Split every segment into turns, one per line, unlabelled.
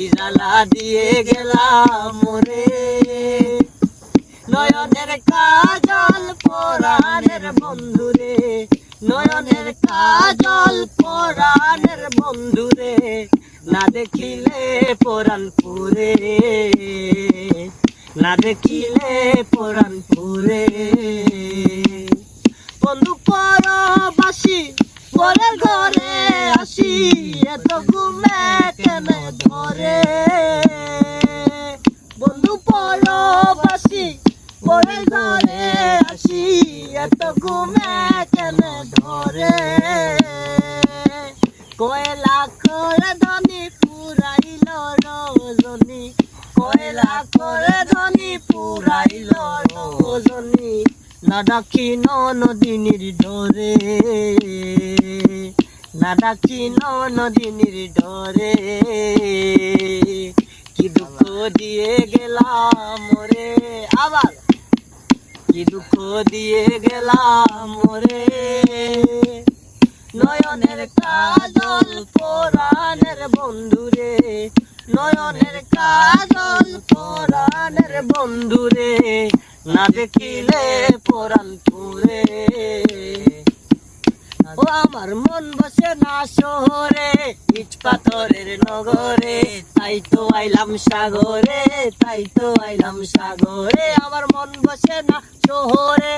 কি জ্বালা দিয়ে গেলাম মোরে। নয়নের কাজল পরাণের বন্ধুরে, নয়নের কাজল পরাণের বন্ধুরে, না দেখিলে পরাণ পুরে, না দেখিলে পরাণ পুরে। বন্ধু পরবাসী পরের ঘরে আসি, এত ঘুমে কেন ধরে। বন্ধু পরবাসী পরের ঘরে আসি, এত ঘুমে কেন ধরে। কয়লা করে ধনী পুরাইল রজনী, কয়লা করে ধনী পুরাইল রজনী, না ডাকি নদীর ডরে, না ডাকি নদীর ডরে। কি দুঃখ দিয়ে গেলাম মোরে, আবার কি দুঃখ দিয়ে গেলাম মোরে। নয়নের কাজল পরাণের বন্ধুরে, নয়নের কাজল পরাণের বন্ধুরে, না দেখিলে পরাণ পুরে। ও আমার মন বসে না শহরে, ইট পাথরের নগরে, তাই তো আইলাম সাগরে, তাই তো আইলাম সাগরে। আমার মন বসে না শহরে,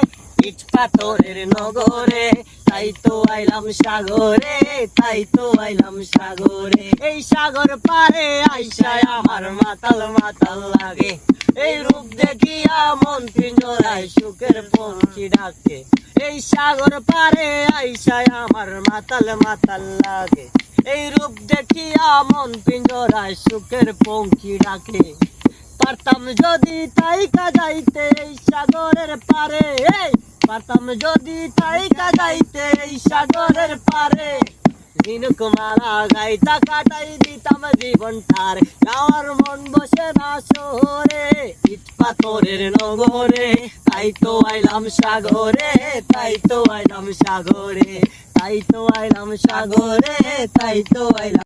ইট পাথরের নগরে, তাই তো আইলাম সাগরে, তাই তো আইলাম সাগরে। এই সাগর পারে আইসায় আমার মাতাল মাতাল লাগে, এই রূপ দেখিয়া মন পিঞ্জরায় সুখের পঙ্খী ডাকে। এই সাগর পারে আইসায় আমার মাতাল মাতাল লাগে, এই রূপ দেখিয়া মন পিঞ্জরায় সুখের পঙ্খী ডাকে। পারতাম যদি তাইকা যাইতে এই সাগরের পারে, পারতাম যদি তাইকা যাইতে এই সাগরের পারে, ঝিনুকমালা গাইতা কাটাই দিতাম জীবনটার। আমার মন বসে না শহরে, ইট পাথরের নগরে, তাই তো আইলাম সাগরে, তাই তো আইলাম সাগরে, তাই তো আইলাম সাগরে, তাই তো আইলাম।